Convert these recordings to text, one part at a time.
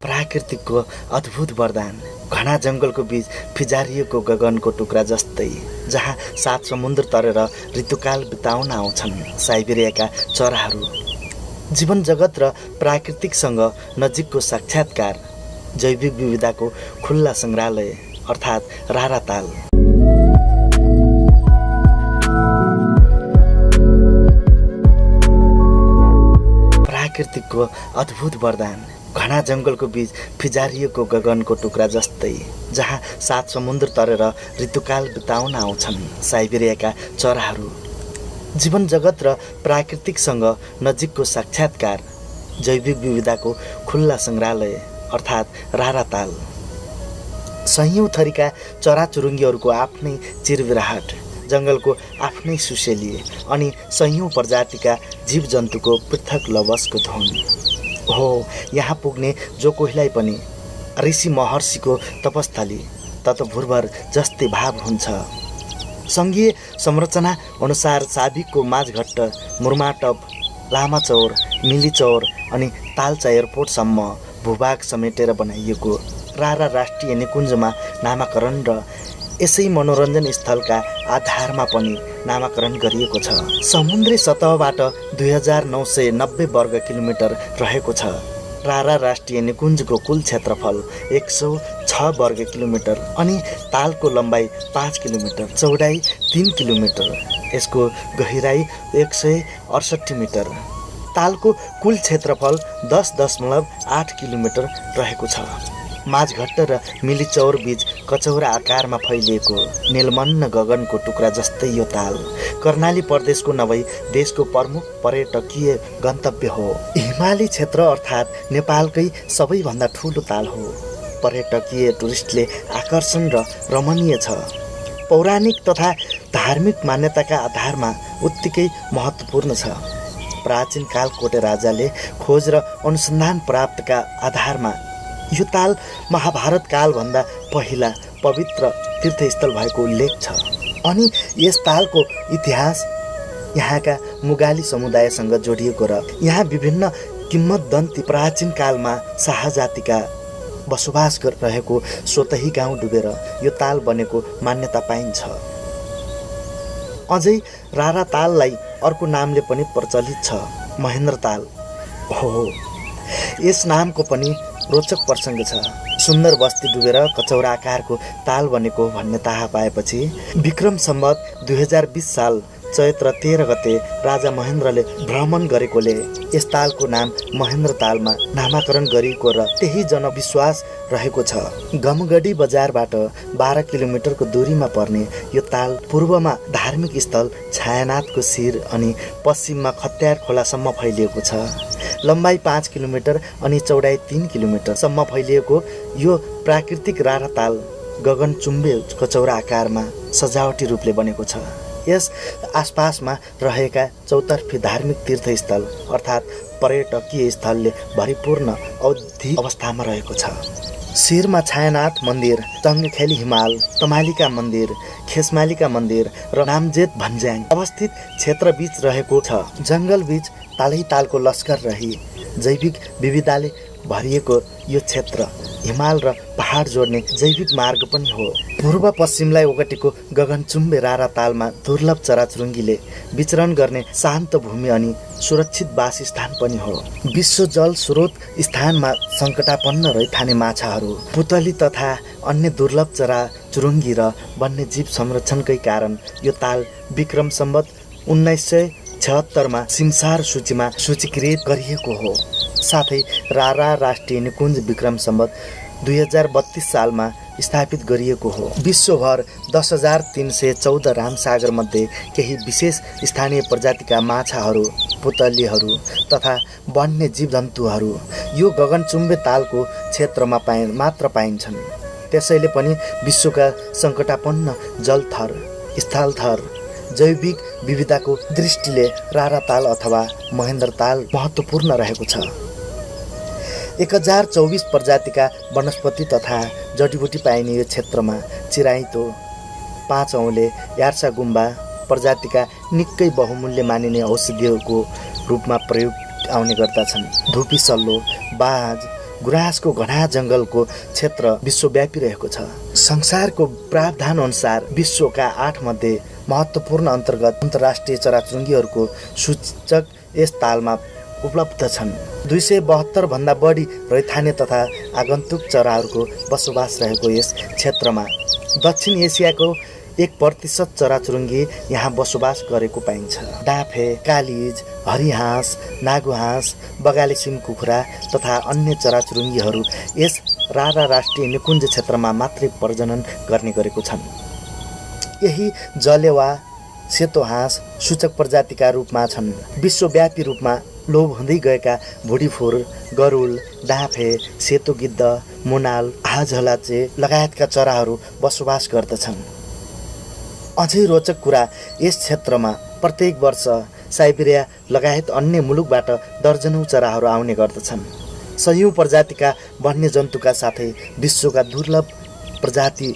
प्राकृतिकको अद्भुत वरदान, घना जङ्गलको बीच फिजारिएको गगनको टुक्रा जस्तै, जहाँ 7 समुद्र तरेर ऋतुकाल बिताउन आउँछन् साइबेरियाका चराहरू। जीवन जगत र प्राकृतिकसँग नजिकको साक्षात्कार, जैविक विविधताको खुल्ला सङ्ग्रहालय अर्थात् राराताल। प्राकृतिकको अद्भुत वरदान, घना जङ्गलको बीच फिजारिएको गगनको टुक्रा जस्तै, जहाँ 7 समुद्र तरेर ऋतुकाल बिताउन आउँछन् साइबेरियाका चराहरू। जीवन जगत र प्राकृतिकसँग नजिकको साक्षात्कार, जैविक विविधताको खुल्ला सङ्ग्रहालय अर्थात् राराताल। सयौं थरीका चराचुरुङ्गीहरूको आफ्नै चिरविराहट, जङ्गलको आफ्नै सुसेली अनि सयौं प्रजातिका जीवजन्तुको पृथक लवजको धुन हो। यहाँ पुग्ने जो कोहीलाई पनि ऋषि महर्षिको तपस्थली तत्भुर्भर जस्तै भाव हुन्छ। सङ्घीय संरचना अनुसार साबिकको माझघट्ट, मुर्माटप, लामाचौर, मिलीचौर अनि तालचा एयरपोर्टसम्म भूभाग समेटेर बनाइएको रारा राष्ट्रिय निकुञ्जमा नामाकरण र यसै मनोरञ्जन स्थलका आधारमा पनि नामाकरण गरिएको छ। समुद्री सतहबाट 2990 वर्ग किलोमिटर रहेको छ। रारा राष्ट्रिय निकुञ्जको कुल क्षेत्रफल 106 वर्ग किलोमिटर अनि तालको लम्बाइ 5 किलोमिटर, चौडाइ 3 किलोमिटर, यसको गहिराई 168 मिटर। तालको कुल क्षेत्रफल 10.8 किलोमिटर रहेको छ। माझघट्ट र मिलीचौर बीच कचौरा आकारमा फैलिएको नीलमन्न गगनको टुक्रा जस्तै यो ताल कर्णाली प्रदेशको नभई देशको प्रमुख पर्यटकीय गन्तव्य हो। हिमाली क्षेत्र अर्थात् नेपालकै सबैभन्दा ठुलो ताल हो। पर्यटकीय टुरिस्टले आकर्षण र रमणीय छ। पौराणिक तथा धार्मिक मान्यताका आधारमा उत्तिकै महत्त्वपूर्ण छ। प्राचीन कालकोटे राजाले खोज र अनुसन्धान प्राप्तका आधारमा यो ताल महाभारत कालभन्दा पहिला पवित्र तीर्थस्थल भएको उल्लेख छ। अनि यस तालको इतिहास यहाँका मुगाली समुदायसँग जोडिएको र यहाँ विभिन्न किम्वदन्ती प्राचीन कालमा शाह जातिका बसोबास रहेको स्वतही गाउँ डुबेर यो ताल बनेको मान्यता पाइन्छ। अझै रारा ताललाई अर्को नामले पनि प्रचलित छ, महेन्द्र ताल हो। यस नामको पनि रोचक प्रसङ्ग छ। सुन्दर बस्ती डुबेर कचौरा आकारको ताल बनेको भन्ने थाहा पाएपछि विक्रम सम्वत 2020 साल चैत्र 13 गते राजा महेन्द्रले भ्रमण गरेकोले यस तालको नाम महेन्द्र तालमा नामाकरण गरिएको र त्यही जनविश्वास रहेको छ। गमगढी बजारबाट 12 किलोमिटरको दूरीमा पर्ने यो ताल पूर्वमा धार्मिक स्थल छायानाथको शिर अनि पश्चिममा खत्यार खोलासम्म फैलिएको छ। लम्बाइ 5 किलोमिटर अनि चौडाइ 3 किलोमिटरसम्म फैलिएको यो प्राकृतिक राराताल गगनचुम्बे कचौरा आकारमा सजावटी रूपले बनेको छ। यस आसपासमा रहेका चौतर्फी धार्मिक तीर्थस्थल अर्थात् पर्यटकीय स्थलले भरिपूर्ण औधी अवस्थामा रहेको छ। शिरमा छायानाथ मन्दिर, टङ्गखेली हिमाल, तमालिका मन्दिर, खेसमालिका मन्दिर र नामजेत भन्ज्याङ अवस्थित क्षेत्रबीच रहेको छ। जङ्गलबीच तालै तालको लस्कर रही जैविक विविधताले भरिएको यो क्षेत्र हिमाल र पहाड जोड्ने जैविक मार्ग पनि हो। पूर्व पश्चिमलाई ओगटेको गगनचुम्बे रारा तालमा दुर्लभ चराचुरुङ्गीले विचरण गर्ने शान्त भूमि अनि सुरक्षित वासस्थान पनि हो। विश्व जल स्रोत स्थानमा सङ्कटापन्न रैथाने माछाहरू, पुतली तथा अन्य दुर्लभ चराचुरुङ्गी र वन्यजीव संरक्षणकै कारण यो ताल विक्रम सम्वत 1976 सिमसार सूचीमा सूचीकृत गरिएको हो। साथै रारा राष्ट्रिय निकुञ्ज विक्रम सम्वत 2032 सालमा स्थापित गरिएको हो। विश्वभर 10,314 रामसागर मध्ये केही विशेष स्थानीय प्रजातिका माछाहरू, पुतलीहरू तथा वन्य जीवजन्तुहरू यो गगनचुम्बे तालको क्षेत्रमा मात्र पाइन्छन्। त्यसैले पनि विश्वका सङ्कटापन्न जलथर, स्थलथर, जैविक विविधताको दृष्टिले रारा ताल अथवा महेन्द्र ताल महत्त्वपूर्ण रहेको छ। 1024 प्रजातिका वनस्पति तथा जडीबुटी पाइने यो क्षेत्रमा चिराइतो, 5 औँले, यार्सा गुम्बा प्रजातिका निकै बहुमूल्य मानिने औषधिको रूपमा प्रयोग आउने गर्दछन्। धुपी सल्लो, बाज, गुराँसको घना जङ्गलको क्षेत्र विश्वव्यापी रहेको छ। संसारको प्रावधान अनुसार विश्वका 8 मध्ये महत्त्वपूर्ण अन्तर्राष्ट्रिय चराचुरुङ्गीहरूको सूचक यस तालमा उपलब्ध छन्। 272 भन्दा बढी रैथाने तथा आगन्तुक चराहरूको बसोबास रहेको यस क्षेत्रमा दक्षिण एसियाको 1% चराचुरुङ्गी यहाँ बसोबास गरेको पाइन्छ। डाँफे, कालिज, हरिहाँस, नागुहाँस, बगाले सिम कुखुरा तथा अन्य चराचुरुङ्गीहरू यस रारा राष्ट्रिय निकुञ्ज क्षेत्रमा मात्रै प्रजनन गर्ने गरेको छन्। यही जलेवा, सेतो हाँस सूचक प्रजातिका रूपमा छन्। विश्वव्यापी रूपमा लोप हुँदै गएका भुडीफुर, गरुल, डाँफे, सेतो गिद्ध, मुनाल, हाझलाचे लगायतका चराहरू बसोबास गर्दछन्। अझै रोचक कुरा, यस क्षेत्रमा प्रत्येक वर्ष साइबेरिया लगायत अन्य मुलुकबाट दर्जनौं चराहरू आउने गर्दछन्। सयौं प्रजातिका वन्यजन्तुका साथै विश्वका दुर्लभ प्रजाति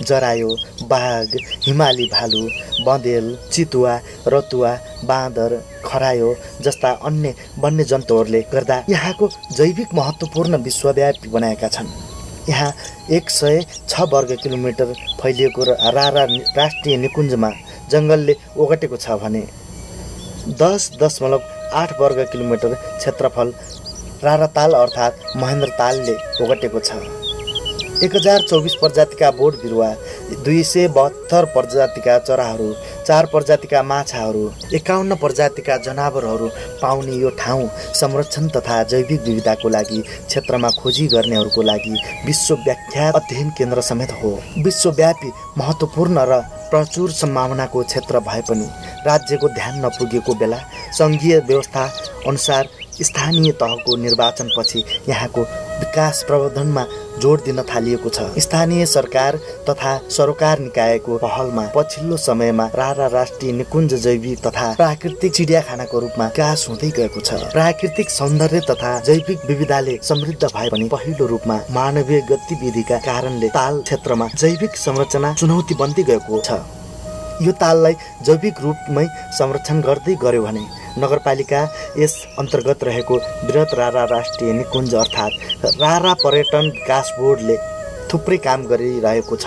जरायो, बाघ, हिमाली भालु, बँदेल, चितुवा, रतुवा, बाँदर, खरायो जस्ता अन्य वन्यजन्तुहरूले गर्दा यहाँको जैविक महत्त्वपूर्ण विश्वव्यापी बनाएका छन्। यहाँ 106 वर्ग किलोमिटर फैलिएको रारा राष्ट्रिय निकुञ्जमा जङ्गलले ओगटेको छ भने 10.8 वर्ग किलोमिटर क्षेत्रफल रारा ताल अर्थात् महेन्द्र तालले ओगटेको छ। 1024 प्रजातिका बोट बिरुवा, 272 प्रजातिका चराहरू, 4 प्रजातिका माछाहरू, 51 प्रजातिका जनावरहरू पाउने यो ठाउँ संरक्षण तथा जैविक विविधताको लागि क्षेत्रमा खोजी गर्नेहरूको लागि विश्वविख्यात अध्ययन केन्द्र समेत हो। विश्वव्यापी महत्त्वपूर्ण र प्रचुर सम्भावनाको क्षेत्र भए पनि राज्यको ध्यान नपुगेको बेला सङ्घीय व्यवस्था अनुसार स्थानीय तहको निर्वाचनपछि यहाँको विकास प्रवर्धनमा जोड दिन थालिएको छ। स्थानीय सरकार तथा सरोकार निकायको पहलमा पछिल्लो समयमा रारा राष्ट्रिय निकुञ्ज जैविक तथा प्राकृतिक चिडियाखानाको रूपमा विकास हुँदै गएको छ। प्राकृतिक सौन्दर्य तथा जैविक विविधताले समृद्ध भए पनि पहिलो रूपमा मानवीय गतिविधिका कारणले ताल क्षेत्रमा जैविक संरचना चुनौती बन्दै गएको छ। यो ताललाई जैविक रूपमै संरक्षण गर्दै गर्यो भने नगरपालिका यस अन्तर्गत रहेको बृहत रारा राष्ट्रिय निकुञ्ज अर्थात् रारा पर्यटन विकास बोर्डले थुप्रै काम गरिरहेको छ।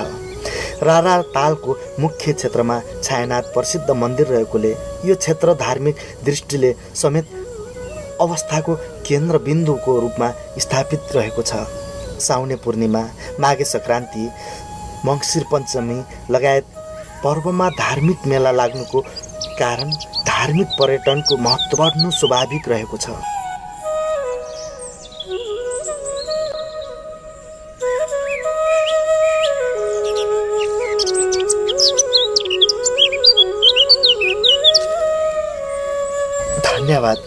रारा तालको मुख्य क्षेत्रमा छायानाथ प्रसिद्ध मन्दिर रहेकोले यो क्षेत्र धार्मिक दृष्टिले समेत अवस्थाको केन्द्रबिन्दुको रूपमा स्थापित रहेको छ। साउने पूर्णिमा, माघे सङ्क्रान्ति, मङ्सिर पञ्चमी लगायत पर्वमा धार्मिक मेला लाग्नुको कारण धार्मिक पर्यटनको महत्त्व बढ्नु स्वाभाविक रहेको छ। धन्यवाद।